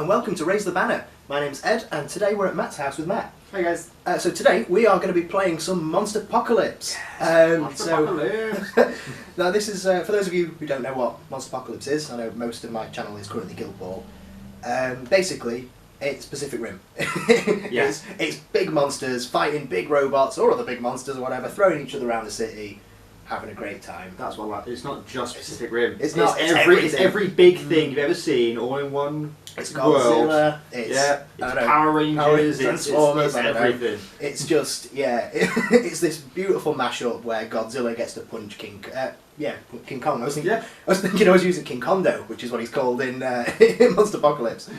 and welcome to Raise the Banner. My name's Ed, and today we're at Matt's house with Matt. Hey guys. So today we are going to be playing some Monsterpocalypse. Monsterpocalypse. Now this is, for those of you who don't know what Monsterpocalypse is, I know most of my channel is currently Guild Ball. Basically, it's Pacific Rim. Yes. It's big monsters fighting big robots or other big monsters or whatever, throwing each other around the city, having a great time. That's what I like. It's not just Pacific Rim. It's not. It's every big thing you've ever seen, all in one. It's world. Godzilla. It's Power Rangers. Transformers. It's everything. It's just it's this beautiful mashup where Godzilla gets to punch King Kong. I was thinking I was using King Kondo, which is what he's called in Monsterpocalypse.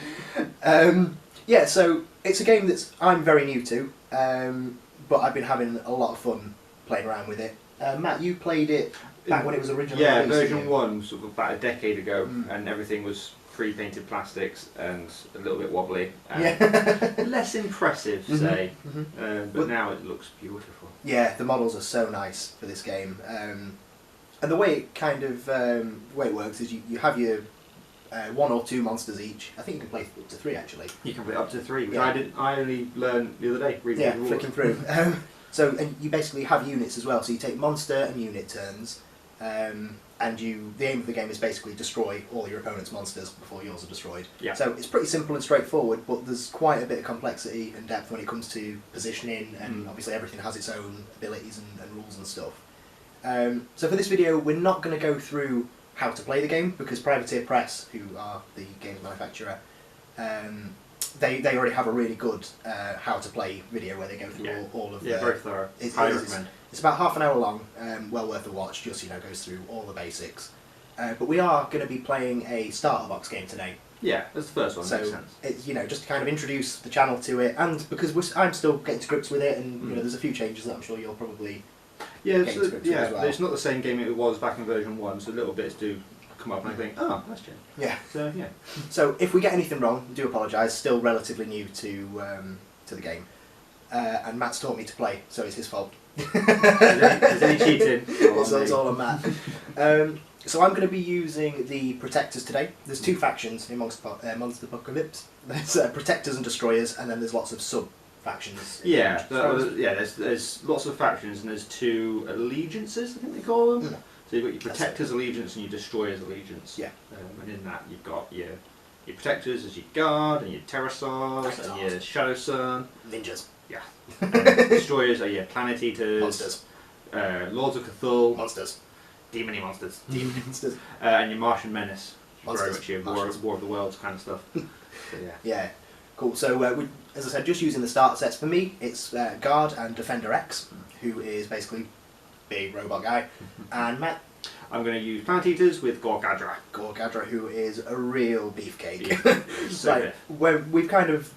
So it's a game that I'm very new to, but I've been having a lot of fun playing around with it. Matt, you played it back when it was originally released. Version 1, sort of about a decade ago, and everything was pre-painted plastics and a little bit wobbly. And less impressive, say. But now it looks beautiful. Yeah, the models are so nice for this game. And the way it kind of way it works is you have your 1 or 2 monsters each. I think you can play up to 3 actually. You can play up to 3, which I only learned the other day. Reading flicking through. And you basically have units as well. So you take monster and unit turns, and the aim of the game is basically destroy all your opponent's monsters before yours are destroyed. Yeah. So it's pretty simple and straightforward, but there's quite a bit of complexity and depth when it comes to positioning, and obviously everything has its own abilities and rules and stuff. So for this video, we're not going to go through how to play the game, because Privateer Press, who are the games manufacturer, they already have a really good how to play video where they go through all of the... very thorough. Highly recommend. It's about half an hour long, well worth a watch, just goes through all the basics. But we are going to be playing a starter box game today. Yeah, that's the first one, so makes sense. It's, just to kind of introduce the channel to it, and because I'm still getting to grips with it, and there's a few changes that I'm sure you'll probably get to grips with as well. It's not the same game it was back in version 1, so little bits do come up and I think, oh, that's changed. Yeah. So yeah. So if we get anything wrong, I do apologise. Still relatively new to the game, and Matt's taught me to play, so it's his fault. Is any cheating? So it's all on Matt. So I'm going to be using the Protectors today. There's 2 factions in Monsterpocalypse. There's Protectors and Destroyers, and then there's lots of sub-factions. There's lots of factions, and there's 2 allegiances, I think they call them. So you've got your Protectors' allegiance and your Destroyers' allegiance. Yeah. And in that you've got your Protectors as your Guard, and your Pterosaurs, and your Shadow Sun. Ninjas. Yeah. Destroyers are your Planet Eaters. Monsters. Lords of Cthulhu. Monsters. Demony monsters. Demony monsters. And your Martian Menace. Monsters. Very much your War of the Worlds kind of stuff. So, yeah. Yeah. Cool. So, as I said, just using the starter sets. For me, it's G.U.A.R.D and Defender X, who is basically big robot guy. And Matt? I'm going to use Planet Eaters with Gorghadra. Gorghadra, who is a real beefcake. So we've kind of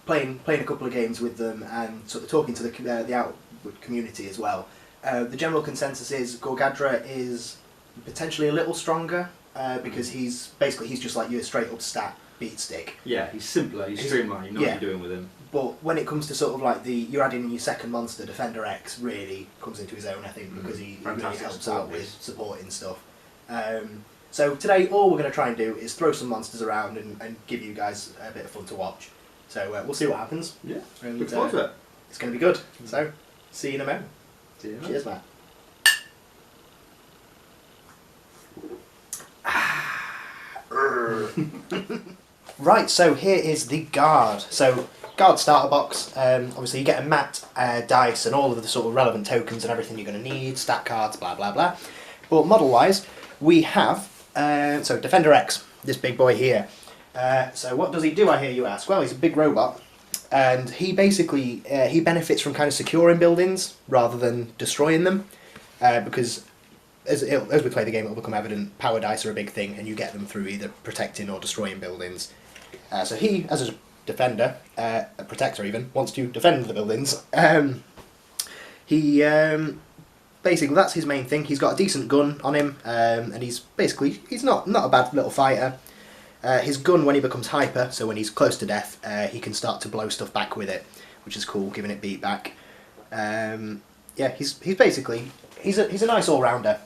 playing a couple of games with them and sort of talking to the outward community as well. The general consensus is Gorghadra is potentially a little stronger because he's just like your straight up stat beat stick. Yeah, he's simpler, he's streamlined, you know what you're doing with him. But when it comes to sort of like you're adding your second monster, Defender X really comes into his own, I think, because he really helps out with supporting stuff. So today all we're going to try and do is throw some monsters around and give you guys a bit of fun to watch. So we'll see what happens. Yeah, and, look forward to it. It's going to be good. So, see you in a moment. See you in a Cheers, Matt. Right, so here is the G.U.A.R.D. So, G.U.A.R.D starter box. Obviously, you get a mat, dice, and all of the sort of relevant tokens and everything you're going to need, stat cards, blah blah blah. But model-wise, we have so Defender X, this big boy here. So what does he do, I hear you ask? Well, he's a big robot, and he basically he benefits from kind of securing buildings rather than destroying them, because as we play the game, it'll become evident power dice are a big thing, and you get them through either protecting or destroying buildings. So he, as a defender, a protector even, wants to defend the buildings. Basically, that's his main thing. He's got a decent gun on him, and he's not a bad little fighter. His gun, when he becomes hyper, so when he's close to death, he can start to blow stuff back with it, which is cool, giving it beat back. He's basically he's a nice all rounder.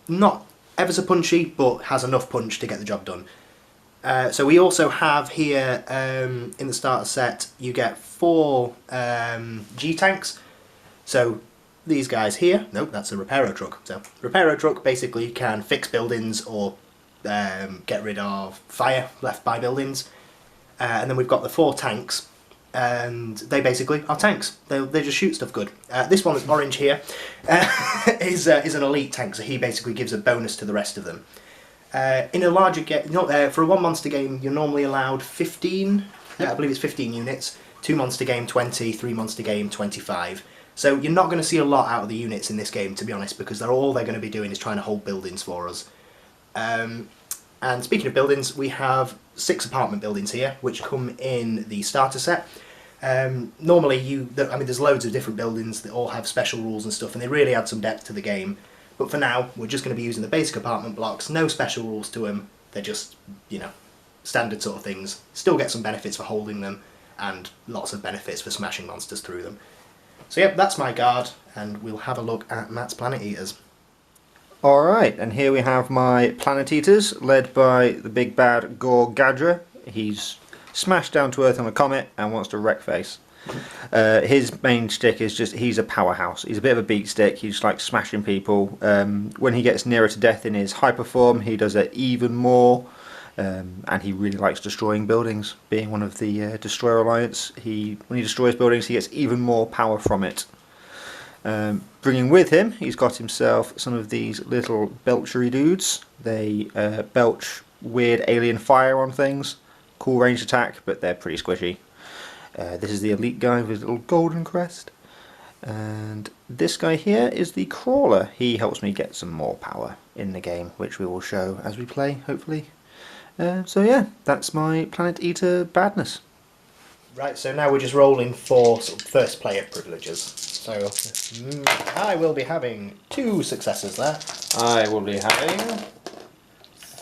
Not ever so punchy, but has enough punch to get the job done. So we also have here, in the starter set, you get 4 G-tanks. So these guys here, nope, that's a repairer truck. So repairer truck basically can fix buildings or get rid of fire left by buildings. And then we've got the 4 tanks, and they basically are tanks. They just shoot stuff good. This one that's orange here is an elite tank, so he basically gives a bonus to the rest of them. In a larger game, for a 1 monster game, you're normally allowed 15, I believe it's 15 units, 2 monster game 20, 3 monster game 25. So you're not going to see a lot out of the units in this game, to be honest, because all they're going to be doing is trying to hold buildings for us. And speaking of buildings, we have 6 apartment buildings here, which come in the starter set. Normally, there's loads of different buildings that all have special rules and stuff, and they really add some depth to the game. But for now, we're just going to be using the basic apartment blocks, no special rules to them. They're just, standard sort of things. Still get some benefits for holding them, and lots of benefits for smashing monsters through them. So yep, that's my guard, and we'll have a look at Matt's Planet Eaters. Alright, and here we have my Planet Eaters, led by the big bad Gorghadra. He's smashed down to Earth on a comet and wants to wreck face. His main shtick is just, he's a powerhouse. He's a bit of a beat stick, he just likes smashing people. When he gets nearer to death in his hyper form, he does it even more. And he really likes destroying buildings. Being one of the Destroyer Alliance, when he destroys buildings, he gets even more power from it. Bringing with him, he's got himself some of these little belchery dudes. They belch weird alien fire on things. Cool ranged attack, but they're pretty squishy. This is the elite guy with his little golden crest. And this guy here is the crawler. He helps me get some more power in the game, which we will show as we play, hopefully. So yeah, that's my Planet Eater badness. Right, so now we're just rolling for sort of first player privileges. So I will be having 2 successes there. I will be having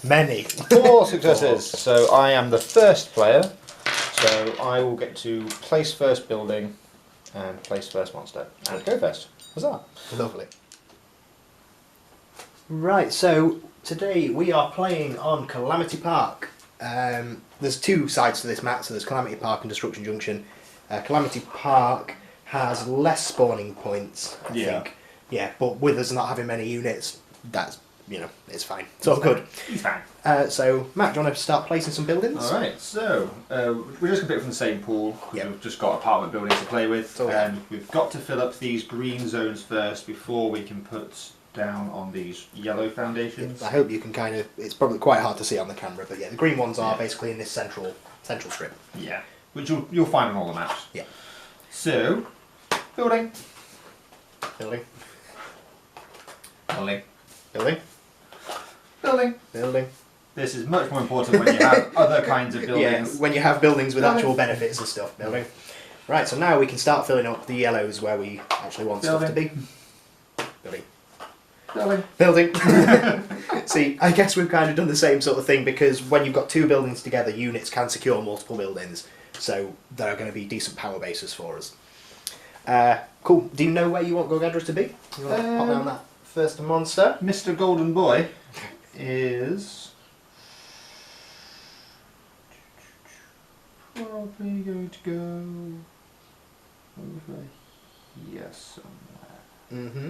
many 4 successes. So I am the first player. So I will get to place first building and place first monster and go first. Huzzah! Lovely. Right, so today we are playing on Calamity Park. There's 2 sides to this map, so there's Calamity Park and Destruction Junction. Calamity Park has less spawning points, I think. Yeah, but with us not having many units, that's, it's fine. It's all good. He's fine. So, Matt, do you want to start placing some buildings? Alright, so we're just going to pick from the same pool. We've just got apartment buildings to play with. And we've got to fill up these green zones first before we can put down on these yellow foundations. I hope you can it's probably quite hard to see on the camera, but yeah, the green ones are basically in this central strip. Yeah, which you'll find on all the maps. Yeah. So, building. Building. Building. Building. Building. Building. This is much more important when you have other kinds of buildings. Yeah, when you have buildings with actual benefits and stuff. Building. Right, so now we can start filling up the yellows where we actually want stuff to be. Building. Building. Building. See, I guess we've kind of done the same sort of thing, because when you've got 2 buildings together, units can secure multiple buildings, so there are going to be decent power bases for us. Cool. Do you know where you want Gorghadra to be? You want to pop down that first monster? Mr. Golden Boy is probably going to go over here somewhere. Mm-hmm.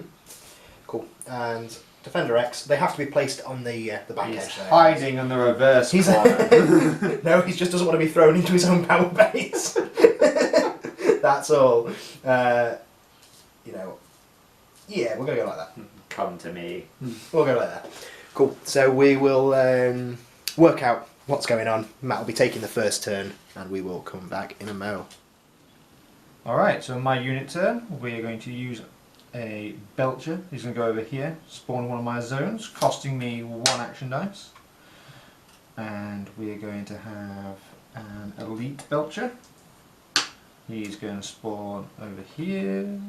Cool. And Defender X, they have to be placed on the back edge there. Hiding in the reverse corner. No, he just doesn't want to be thrown into his own power base. That's all. Yeah, we're going to go like that. Come to me. We'll go like that. Cool. So we will work out what's going on. Matt will be taking the first turn, and we will come back in a mo. Alright, so my unit turn, we're going to use a Belcher. He's going to go over here, spawn one of my zones, costing me 1 action dice. And we're going to have an Elite Belcher. He's going to spawn over here.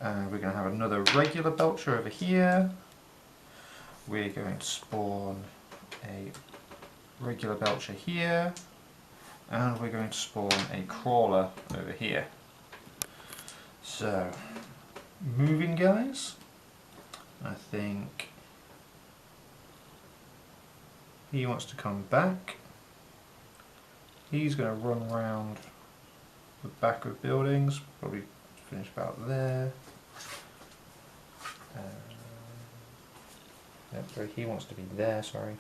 We're going to have another regular Belcher over here. We're going to spawn a regular Belcher here. And we're going to spawn a Crawler over here. So, moving guys, I think he wants to come back. He's going to run around the back of buildings, probably finish about there. Yep, sorry, he wants to be there, sorry.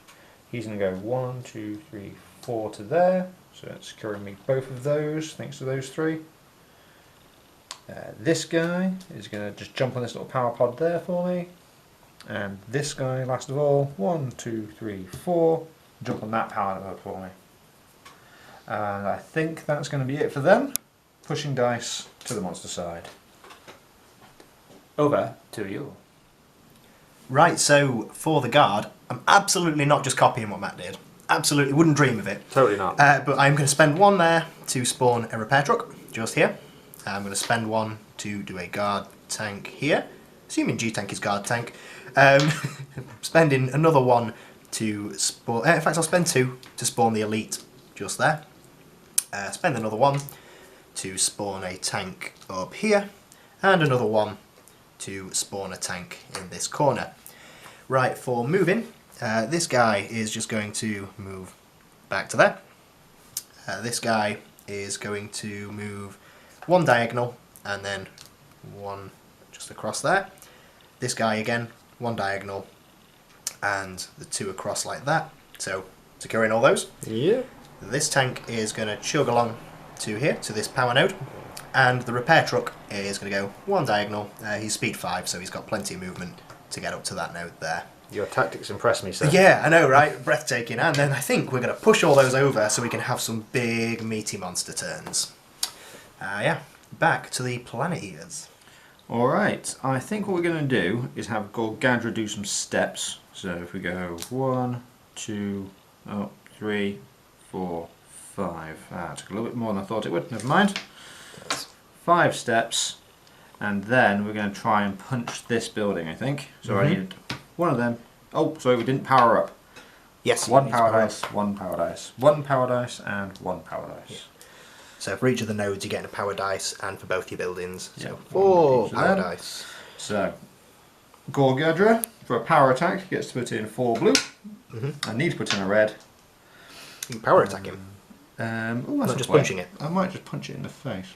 He's going to go 1, 2, 3, 4 to there, so it's securing me both of those, thanks to those 3. This guy is going to just jump on this little power pod there for me. And this guy, last of all, 1, 2, 3, 4, jump on that power pod for me. And I think that's going to be it for them. Pushing dice to the monster side. Over to you. Right, so for the guard, I'm absolutely not just copying what Matt did. Absolutely wouldn't dream of it. Totally not. But I'm going to spend 1 there to spawn a repair truck, just here. I'm going to spend 1 to do a guard tank here. Assuming G-tank is guard tank. Spending another 1 to spawn... in fact, I'll spend 2 to spawn the elite, just there. Spend another 1 to spawn a tank up here. And another 1 to spawn a tank in this corner. Right, for moving, this guy is just going to move back to there. This guy is going to move 1 diagonal and then 1 just across there. This guy again, 1 diagonal and the 2 across like that. So securing all those. Yeah. This tank is going to chug along to here, to this power node. And the repair truck is going to go 1 diagonal. He's speed 5, so he's got plenty of movement to get up to that node there. Your tactics impress me, sir. Yeah, I know, right? Breathtaking. And then I think we're going to push all those over so we can have some big meaty monster turns. Yeah, back to the Planet Eaters. Alright, I think what we're going to do is have Gorghadra do some steps. So if we go 1, 2, 3, 4, 5. Took a little bit more than I thought it would, never mind. 5 steps, and then we're going to try and punch this building, I think. So I need 1 of them. Oh, sorry, we didn't power up. Yes. 1 power dice, 1 power dice, 1 power dice, and 1 power dice. Yeah. So for each of the nodes you're getting a power dice, and for both your buildings. So Yeah, 4 power dice. So, Gorghadra, for a power attack, gets to put in 4 blue. I need to put in a red. You can power attack him. Not just punching it. I might just punch it in the face.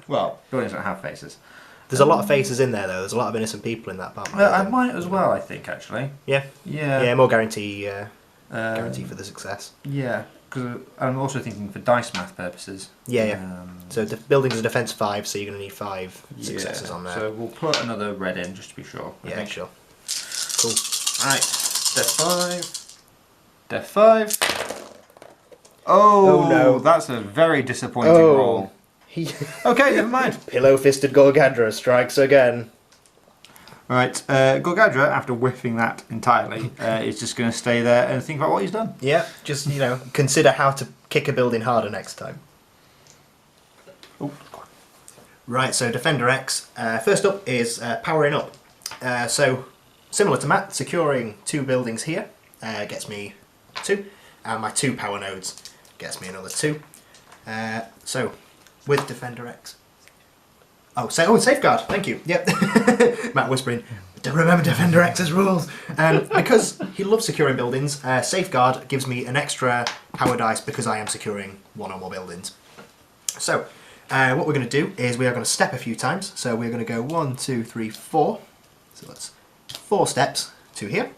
Well, buildings don't have faces. There's a lot of faces in there though. There's a lot of innocent people in that part. I might as well, I think, actually. Yeah. Yeah. Yeah, more guarantee. Guarantee for the success. Yeah, because I'm also thinking for dice math purposes. Yeah, yeah. So the building's a defense 5, so you're going to need 5 successes on there. So we'll put another red in just to be sure. I think. Sure. Cool. Right, step 5. Step 5. Oh no, that's a very disappointing roll. Okay, never mind. Pillow-fisted Gorghadra strikes again. Right, Gorghadra, after whiffing that entirely, is just going to stay there and think about what he's done. Yeah, just, consider how to kick a building harder next time. Oh. Right, so Defender X. First up is powering up. So, similar to Matt, securing 2 buildings here gets me 2, and my 2 power nodes gets me another 2. So, with Defender X. Safeguard, thank you. Yep. Matt whispering, don't remember Defender X's rules. Because he loves securing buildings, Safeguard gives me an extra power dice because I am securing 1 or more buildings. So, what we're going to do is we are going to step a few times. So we're going to go 1, 2, 3, 4. So that's 4 steps to here.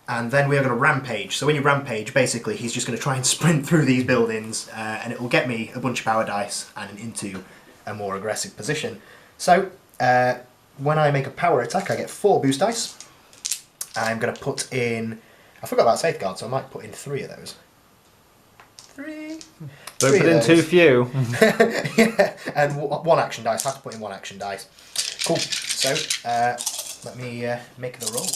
And then we are going to rampage. So when you rampage, basically he's just going to try and sprint through these buildings and it will get me a bunch of power dice and into a more aggressive position. So when I make a power attack, I get 4 boost dice. I'm going to put in... I forgot about Safeguard, so I might put in 3 of those. 3? Don't put in too few. Yeah, and 1 action dice. I have to put in 1 action dice. Cool. So let me make the roll.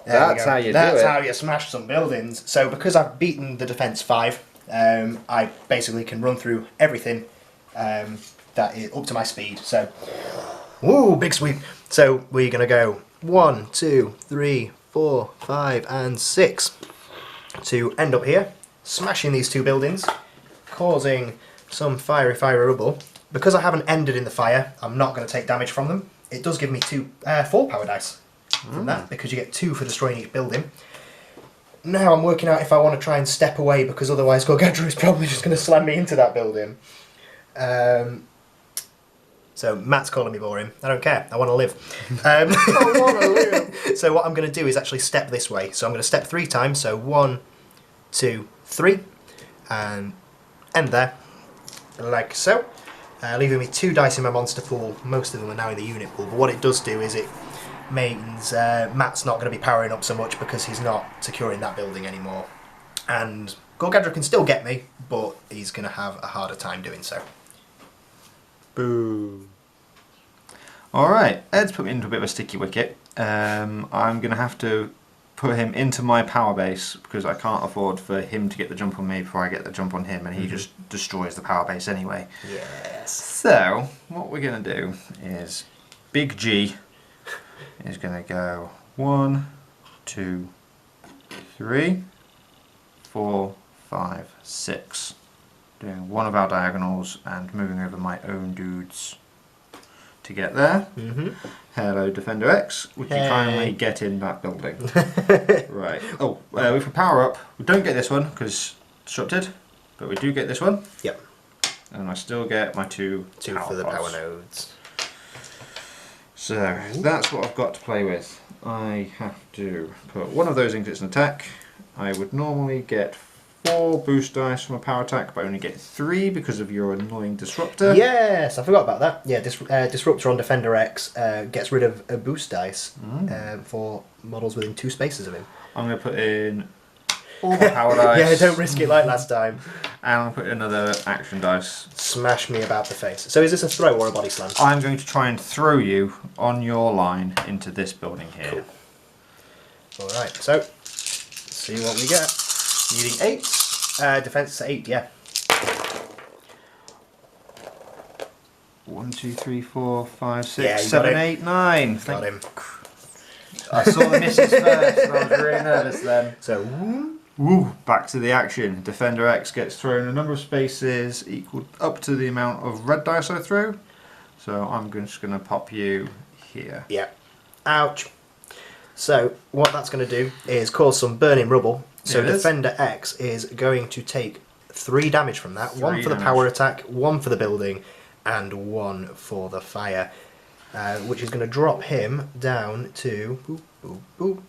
That's how you do it. That's how you smash some buildings. So because I've beaten the defense 5, I basically can run through everything that is up to my speed. So, woo, big sweep. So we're going to go 1, 2, 3, 4, 5, and 6 to end up here, smashing these 2 buildings, causing some fiery rubble. Because I haven't ended in the fire, I'm not going to take damage from them. It does give me 4 power dice. from that, because you get 2 for destroying each building. Now I'm working out if I want to try and step away, because otherwise Gorghadra is probably just going to slam me into that building. So Matt's calling me boring. I don't care. I want to live. I want to live. So what I'm going to do is actually step this way. So I'm going to step 3 times. So 1, 2, 3, and end there, like so. Leaving me 2 dice in my monster pool. Most of them are now in the unit pool. But what it does do is it means Matt's not going to be powering up so much because he's not securing that building anymore. And Gorghadra can still get me, but he's going to have a harder time doing so. Boo. Alright, Ed's put me into a bit of a sticky wicket. I'm going to have to put him into my power base because I can't afford for him to get the jump on me before I get the jump on him, and he just destroys the power base anyway. Yes. So, what we're going to do is Big G is going to go 1, 2, 3, 4, 5, 6. Doing one of our diagonals and moving over my own dudes to get there. Hello, Defender X. Would you kindly get in that building? Right. Oh, if we power up, we don't get this one because it's disrupted, but we do get this one. Yep. And I still get my 2 for the pods. power nodes. So that's what I've got to play with. I have to put one of those into its attack. I would normally get 4 boost dice from a power attack, but I only get 3 because of your annoying disruptor. Yes, I forgot about that. Yeah, Disruptor on Defender X gets rid of a boost dice for models within 2 spaces of him. I'm going to put in all my power dice. Yeah, don't risk it like last time. And I'm going to put in another action dice. Smash me about the face. So is this a throw or a body slam? I'm going to try and throw you on your line into this building here. Cool. Alright, so let's see what we get. Needing 8. Defense is 8, yeah. 1, 2, 3, 4, 5, 6, Yeah, 7, 8, 9. Got him. I saw the misses first and I was really nervous then. So, woo, back to the action. Defender X gets thrown a number of spaces equal up to the amount of red dice I threw. So I'm just going to pop you here. yeah. Ouch. So, what that's going to do is cause some burning rubble. So Defender X is going to take 3 damage from that. 1 for the power attack, 1 for the building, and 1 for the fire. Which is going to drop him down to 8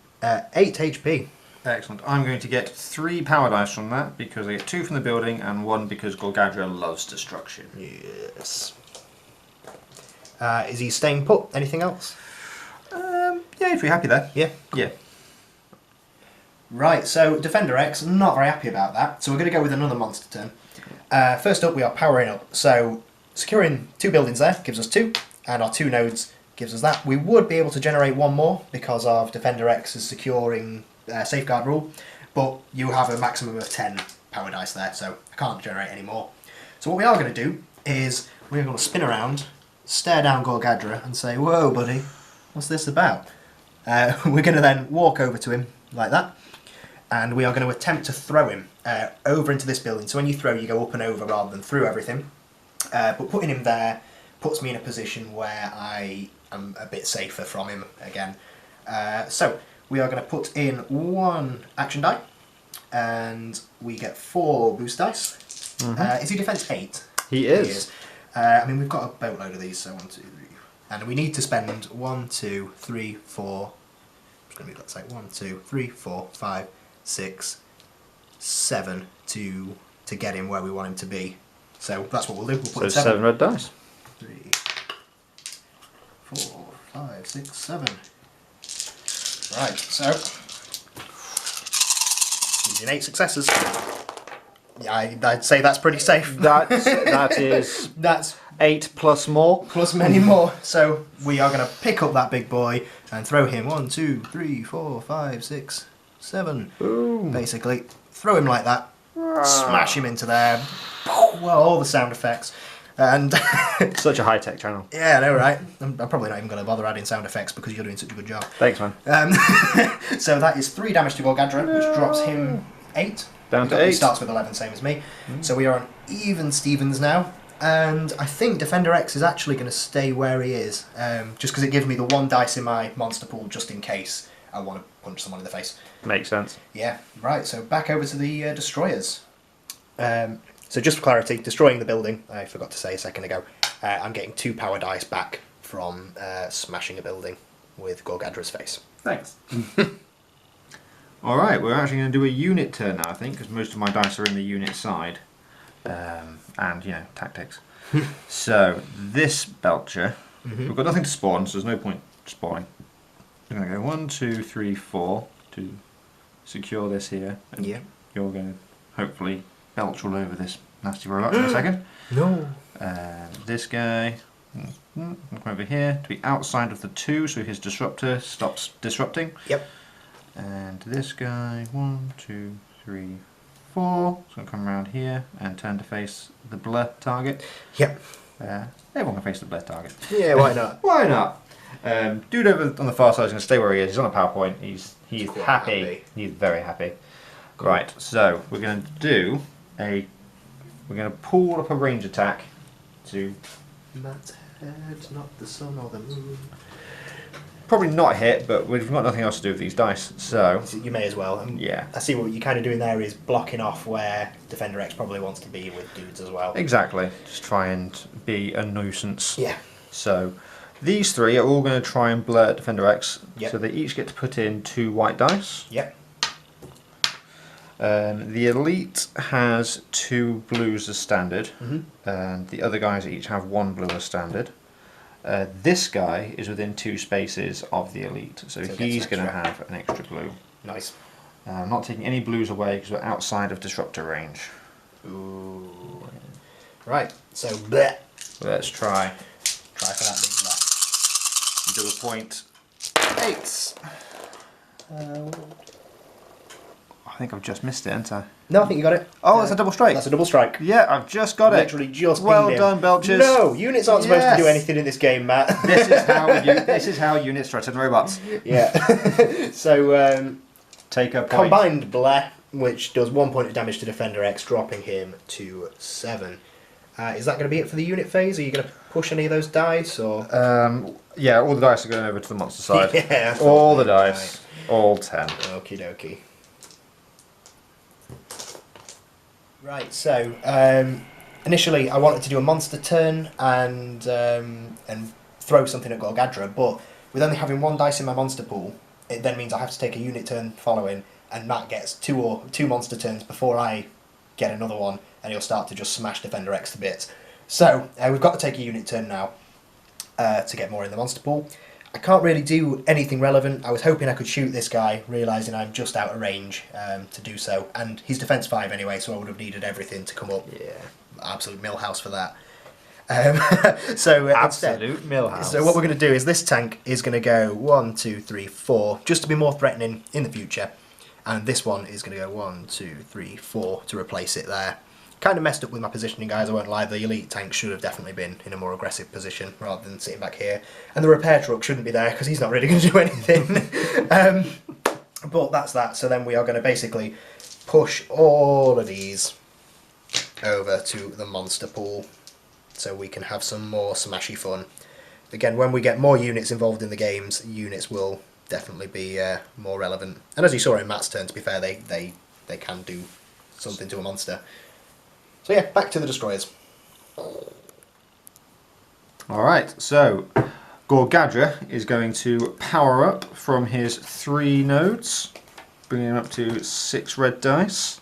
HP. Excellent. I'm going to get 3 power dice from that because I get 2 from the building and 1 because Gorghadra loves destruction. Yes. Is he staying put? Anything else? Yeah, if you're happy there. Yeah. Yeah. Right, so Defender X, not very happy about that, so we're going to go with another monster turn. First up, we are powering up. So securing 2 buildings there gives us 2, and our 2 nodes gives us that. We would be able to generate 1 more because of Defender X's securing safeguard rule, but you have a maximum of 10 power dice there, so I can't generate any more. So what we are going to do is we're going to spin around, stare down Gorghadra and say, "Whoa, buddy, what's this about?" We're going to then walk over to him like that, and we are going to attempt to throw him over into this building. So when you throw, you go up and over rather than through everything. But putting him there puts me in a position where I am a bit safer from him again. So we are going to put in 1 action die, and we get 4 boost dice. Is he defense 8? He is. I mean, we've got a boatload of these, so 1, 2, 3. And we need to spend 1, 2, 3, 4. It's going to be, let's say, 1, 2, 3, 4, 5, 6, 7 to get him where we want him to be. So that's what we'll do. We'll put So 7 red dice. 3, 4, 5, 6, 7. Right, so using 8 successes. Yeah, I'd say that's pretty safe. That is That's 8 plus more. plus many more. So we are going to pick up that big boy and throw him 1, 2, 3, 4, 5, 6, 7. Boom. Basically, throw him like that. Smash him into there. Well, all the sound effects. And Such a high-tech channel. yeah, I know, right? I'm probably not even going to bother adding sound effects because you're doing such a good job. Thanks, man. So that is 3 damage to Gorghadra, which drops him 8. Down to 8. He starts with 11, same as me. So we are on even Stevens now. And I think Defender X is actually going to stay where he is, just because it gives me the 1 dice in my monster pool just in case I want to punch someone in the face. Makes sense. Yeah, right, so back over to the destroyers. So just for clarity, destroying the building, I forgot to say a second ago, I'm getting 2 power dice back from smashing a building with Gorghadra's face. Thanks. Alright, we're actually going to do a unit turn now, I think, because most of my dice are in the unit side. And, you know, tactics. So, this Belcher, we've got nothing to spawn, so there's no point spawning. We're going to go 1, 2, 3, 4 to secure this here. And you're going to hopefully belch all over this nasty robot in a second. No. This guy, come over here to be outside of the 2, so his disruptor stops disrupting. Yep. And this guy, 1, 2, 3, 4. It's going to come around here and turn to face the blur target. Yep. Everyone can face the blur target. Yeah, why not? Why not? Dude over on the far side is going to stay where he is. He's on a PowerPoint. He's happy. He's very happy. Cool. Right, so we're going to do we're going to pull up a range attack to Matt's head, not the sun or the moon. Probably not hit, but we've got nothing else to do with these dice, so You may as well. yeah. I see what you're kind of doing there is blocking off where Defender X probably wants to be with dudes as well. Exactly. Just try and be a nuisance. Yeah. So these 3 are all going to try and blur Defender X. Yep. So they each get to put in 2 white dice. Yep. The elite has 2 blues as standard, Mm-hmm. and the other guys each have 1 blue as standard. This guy is within 2 spaces of the elite, so he's going to have an extra blue. Nice. I'm not taking any blues away because we're outside of disruptor range. Ooh. Right, so bleh. Let's try. Try for that big bleh. Do a point. 8. I think I've just missed it, haven't I? No, I think you got it. Oh, that's a double strike. That's a double strike. Yeah, I've just got it. Literally just well pinged him. done, Belchers. No, units aren't supposed to do anything in this game, Matt. This is how units threaten robots. Yeah. So Take a point. combined bleh, which does 1 point of damage to Defender X, dropping him to 7. Is that going to be it for the unit phase? Are you going to push any of those dice, or? Yeah, all the dice are going over to the monster side. Yeah. All the dice. All 10. Okie dokie. Right, so initially I wanted to do a monster turn and throw something at Gorghadra, but with only having 1 dice in my monster pool, it then means I have to take a unit turn following, and Matt gets 2 monster turns before I get another one, and he'll start to just smash Defender X to bits. So we've got to take a unit turn now to get more in the monster pool. I can't really do anything relevant. I was hoping I could shoot this guy, realising I'm just out of range to do so. And he's defense 5 anyway, so I would have needed everything to come up. Yeah, absolute millhouse for that. So Absolute millhouse. So what we're going to do is this tank is going to go 1, 2, 3, 4, just to be more threatening in the future. And this one is going to go 1, 2, 3, 4 to replace it there. Kind of messed up with my positioning, guys, I won't lie. The elite tank should have definitely been in a more aggressive position rather than sitting back here. And the repair truck shouldn't be there because he's not really going to do anything. But that's that. So then we are going to basically push all of these over to the monster pool so we can have some more smashy fun. Again, when we get more units involved in the games, units will definitely be more relevant. And as you saw in Matt's turn, to be fair, they can do something to a monster. So yeah, back to the destroyers. Alright, so Gorghadra is going to power up from his 3 nodes, bringing him up to 6 red dice.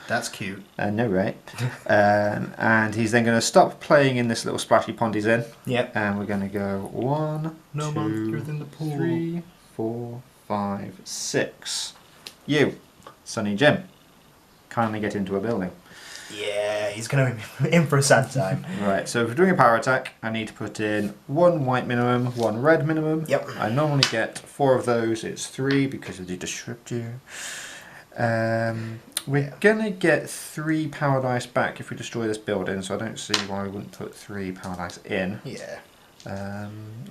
That's cute. No, right. And he's then going to stop playing in this little splashy pond he's in. Yep. And we're going to go 1, No 2, monsters in the pool. 3, 4, 5, 6. You, Sonny Jim, kindly get into a building. Yeah, he's going to be in for a sad time. Right, so if we're doing a power attack, I need to put in 1 white minimum, 1 red minimum. Yep. I normally get 4 of those. It's 3 because of the disruptor. We're gonna get 3 power dice back if we destroy this building, so I don't see why we wouldn't put 3 power dice in. Yeah.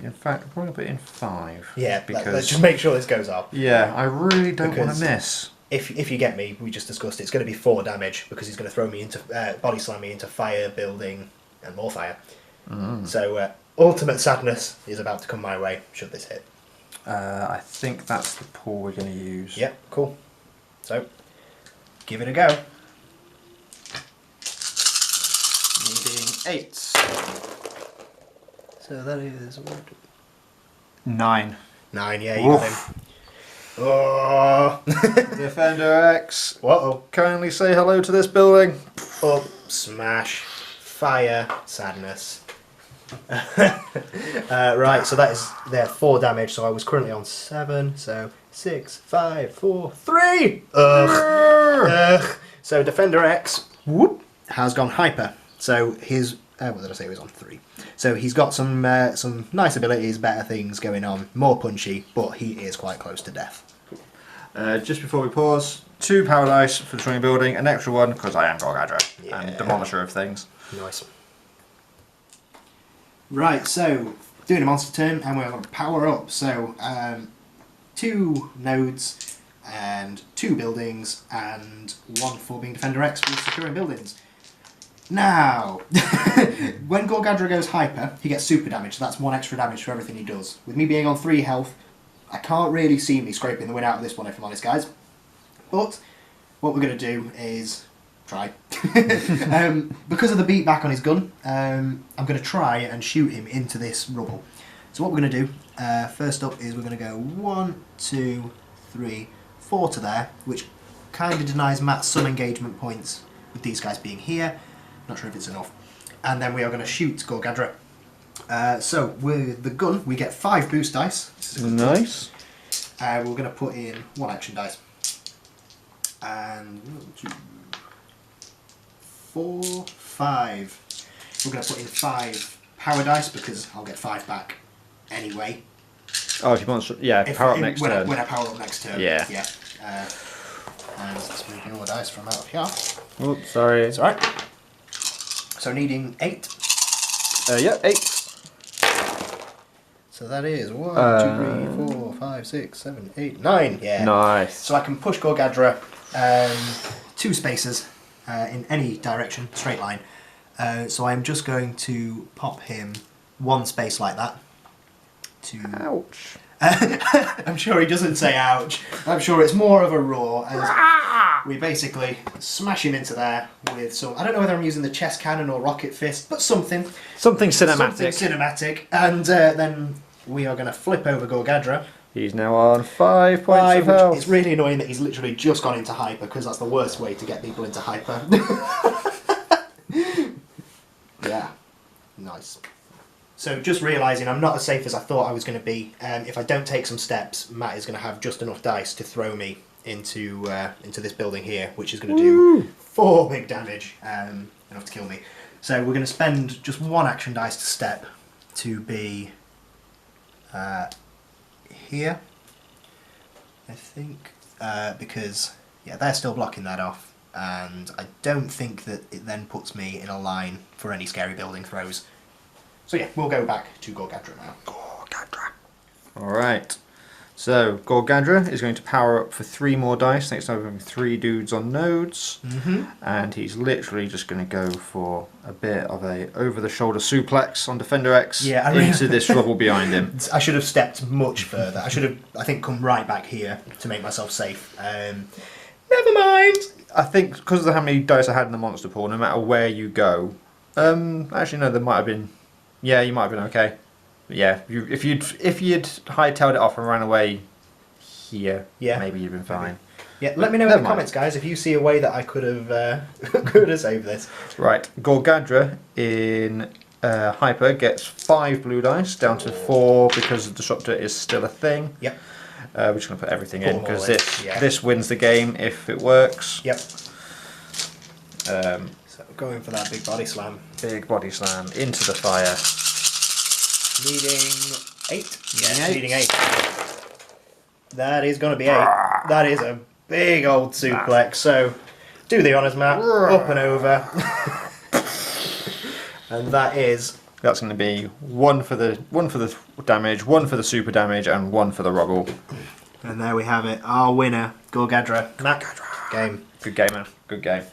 In fact, we're probably put in 5. Yeah, because let's just make sure this goes up. yeah, I really don't want Because to miss. If you get me, we just discussed it's going to be 4 damage because he's going to throw me into body slam me into fire, building, and more fire. So ultimate sadness is about to come my way should this hit. I think that's the pool we're going to use. Yep, cool. So, give it a go. Needing 8. So that is 9. 9, yeah, you got him. Oh! Defender X, Whoa. kindly say hello to this building. Up, smash, fire, sadness. Right, so that is there 4 damage, so I was currently on 7, so 6, 5, 4, 3! Ugh. So Defender X has gone hyper. So his what did I say? He was on 3. So he's got some nice abilities, better things going on, more punchy, but he is quite close to death. Just before we pause, 2 power dice for the training building, an extra one because I am Gorghadra and demolisher of things. Nice. Right, so doing a monster turn, and we're going to power up. So 2 nodes and 2 buildings, and 1 for being Defender X with securing buildings. Now, when Gorghadra goes hyper, he gets super damage, so that's 1 extra damage for everything he does. With me being on 3 health, I can't really see me scraping the win out of this one, if I'm honest, guys. But what we're going to do is try. Because of the beat back on his gun, I'm going to try and shoot him into this rubble. So what we're going to do, first up, is we're going to go 1, 2, 3, 4 to there, which kind of denies Matt some engagement points with these guys being here. Not sure if it's enough. And then we are going to shoot Gorghadra. So with the gun, we get 5 boost dice. Nice. We're going to put in 1 action dice. And 1, 2, 4, 5. We're going to put in 5 power dice because I'll get 5 back anyway. Oh, if you want to, yeah, power up next turn. When I power up next turn. Yeah. Yeah. And let's move all the dice from out of here. Oops, sorry. It's alright. So needing 8. Yeah, 8. So that is 1, 2, 3, 4, 5, 6, 7, 8, 9. Yeah. Nice. So I can push Gorghadra 2 spaces in any direction, straight line. So I'm just going to pop him 1 space like that. Ouch. I'm sure he doesn't say ouch. I'm sure it's more of a roar as we basically smash him into there with some, I don't know whether I'm using the chest cannon or rocket fist, but something. Something cinematic. Something cinematic. And then we are going to flip over Gorghadra. He's now on 5 points of health. It's really annoying that he's literally just gone into hyper because that's the worst way to get people into hyper. Yeah. Nice. So just realising I'm not as safe as I thought I was going to be. If I don't take some steps, Matt is going to have just enough dice to throw me into this building here, which is going to do 4 big damage, enough to kill me. So we're going to spend just 1 action dice to step to be here, I think, because yeah, they're still blocking that off, and I don't think that it then puts me in a line for any scary building throws. So yeah, we'll go back to Gorghadra now. Gorghadra. Alright. So, Gorghadra is going to power up for 3 more dice, next time having 3 dudes on nodes. And he's literally just going to go for a bit of a over-the-shoulder suplex on Defender X into this rubble behind him. I should have stepped much further. I should have, I think, come right back here to make myself safe. Never mind! I think because of how many dice I had in the monster pool, no matter where you go... actually, no, there might have been... Yeah, you might have been okay. But yeah, if you'd hightailed it off and ran away here, maybe you'd been fine. Yeah, let me know in the comments, guys, if you see a way that I could have saved this. Right, Gorghadra in hyper gets 5 blue dice down to 4 because the disruptor is still a thing. Yep. We're just going to put everything in because this wins the game if it works. Yep. So going for that big body slam. Big body slam into the fire. Needing 8? Yeah, needing 8. That is going to be 8. That is a big old suplex. So do the honours, Matt. Up and over. And that's going to be 1 for the damage, 1 for the super damage, and 1 for the rubble. And there we have it. Our winner, Gorghadra. Matt, game. Good game, man. Good game.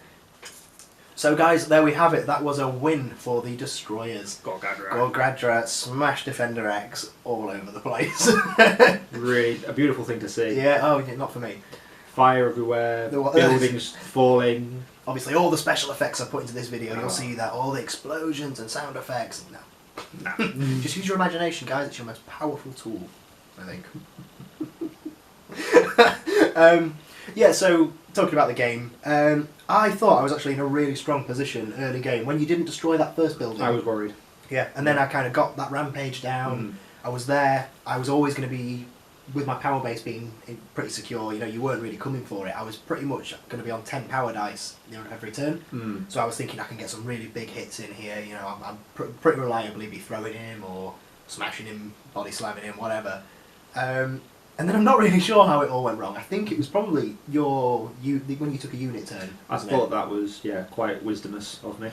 So guys, there we have it. That was a win for the Destroyers. Gorghadra. Gorghadra smashed Defender X all over the place. Really a beautiful thing to see. Yeah, oh, yeah, not for me. Fire everywhere, buildings falling. Obviously, all the special effects I put into this video, you'll see that, all the explosions and sound effects. No. Just use your imagination, guys. It's your most powerful tool, I think. Yeah, so, talking about the game, I thought I was actually in a really strong position early game. When you didn't destroy that first building. I was worried. Yeah, and then I kind of got that rampage down. I was there. I was always going to be, with my power base being pretty secure, you know, you weren't really coming for it. I was pretty much going to be on 10 power dice, you know, every turn. So I was thinking I can get some really big hits in here. You know, I'm pretty reliably be throwing him or smashing him, body slamming him, whatever. And then I'm not really sure how it all went wrong. I think it was probably when you took a unit turn. I thought that was quite wisdomous of me.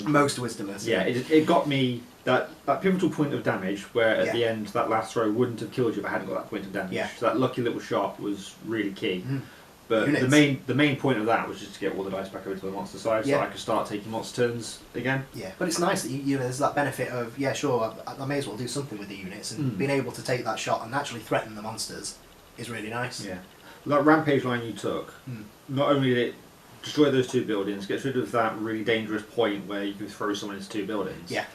Most wisdomous. Yeah, it got me that pivotal point of damage where at the end that last throw wouldn't have killed you if I hadn't got that point of damage. Yeah. So that lucky little shot was really key. But the main point of that was just to get all the dice back over to the monster side so I could start taking monster turns again. Yeah, but it's nice that you know, there's that benefit of, yeah, sure, I may as well do something with the units, and being able to take that shot and actually threaten the monsters is really nice. Yeah. That rampage line you took, not only did it destroy those 2 buildings, gets rid of that really dangerous point where you can throw someone into 2 buildings. Yeah.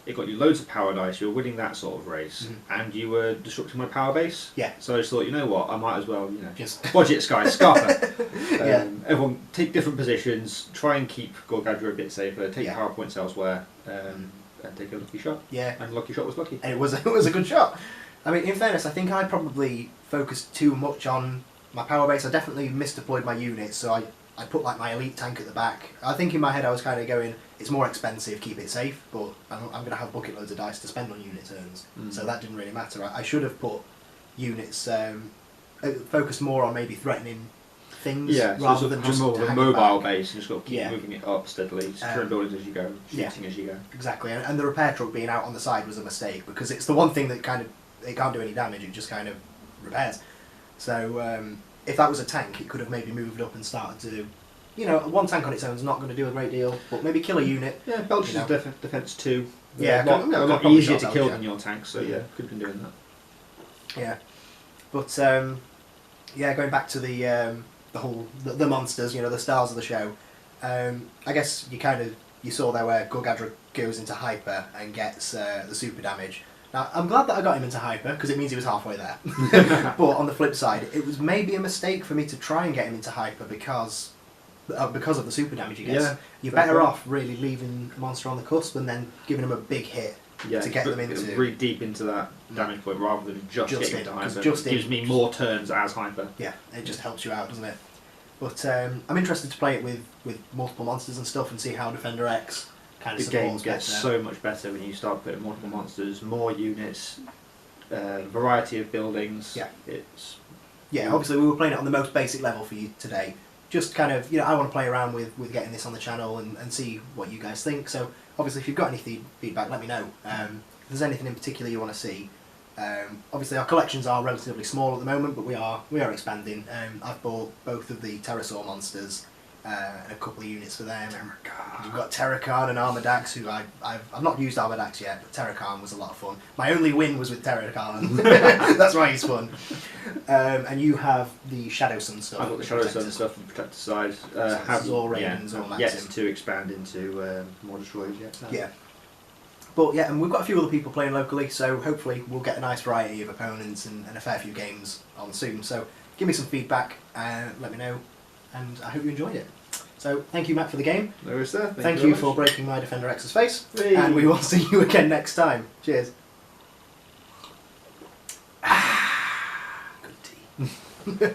It got you loads of power dice, you were winning that sort of race, and you were disrupting my power base. Yeah. So I just thought, you know what, I might as well, you know, just budget Sky Scarper. Yeah. Everyone take different positions, try and keep Gorghadra a bit safer, take power points elsewhere, and take a lucky shot. Yeah. And lucky shot was lucky. And it was a good shot. I mean, in fairness, I think I probably focused too much on my power base. I definitely misdeployed my units, so I put like my elite tank at the back. I think in my head I was kind of going, it's more expensive, keep it safe, but I'm going to have bucket loads of dice to spend on unit turns, so that didn't really matter. I should have put units, focused more on maybe threatening things rather than just more of a mobile base, and just got to keep moving it up steadily, securing buildings as you go, shooting as you go. Exactly, and the repair truck being out on the side was a mistake, because it's the one thing that it can't do any damage, it just kind of repairs. So if that was a tank, it could have maybe moved up and started to, you know, one tank on its own is not going to do a great deal, but maybe kill a unit. Yeah, Belcher's defense 2. Yeah, a lot easier to kill than your tank, so yeah, could have been doing that. Yeah, but yeah, going back to the whole the monsters, you know, the stars of the show. I guess you saw there where Gorghadra goes into hyper and gets the super damage. Now, I'm glad that I got him into hyper, because it means he was halfway there. But on the flip side, it was maybe a mistake for me to try and get him into hyper because of the super damage he gets. Yeah, you're better off really leaving the monster on the cusp and then giving him a big hit to get them into... really deep into that damage point rather than just getting into hyper. It gives me more turns as hyper. Yeah, it just helps you out, doesn't it? But I'm interested to play it with multiple monsters and stuff and see how Defender X kind of supports. The game gets so much better when you start putting multiple monsters, more units, variety of buildings. Yeah, obviously we were playing it on the most basic level for you today. Just kind of, you know, I want to play around with getting this on the channel and see what you guys think. So obviously if you've got any feedback, let me know. If there's anything in particular you want to see. Obviously our collections are relatively small at the moment, but we are expanding. I've bought both of the pterosaur monsters and a couple of units for them. We've got Terracarn and Armadax, who I've not used Armadax yet, but Terracarn was a lot of fun. My only win was with Terracarn. That's why he's fun. And you have the Shadow Sun stuff. I've got the Shadow Sun stuff on the protector side. Zor Ravens or Maxim. Yet to expand into more destroyers yet. No. Yeah. But yeah, and we've got a few other people playing locally, so hopefully we'll get a nice variety of opponents and a fair few games on soon. So give me some feedback, let me know, and I hope you enjoyed it. So thank you, Matt, for the game. No worries, sir. Thank you for breaking my Defender X's face, and we will see you again next time. Cheers. Good tea.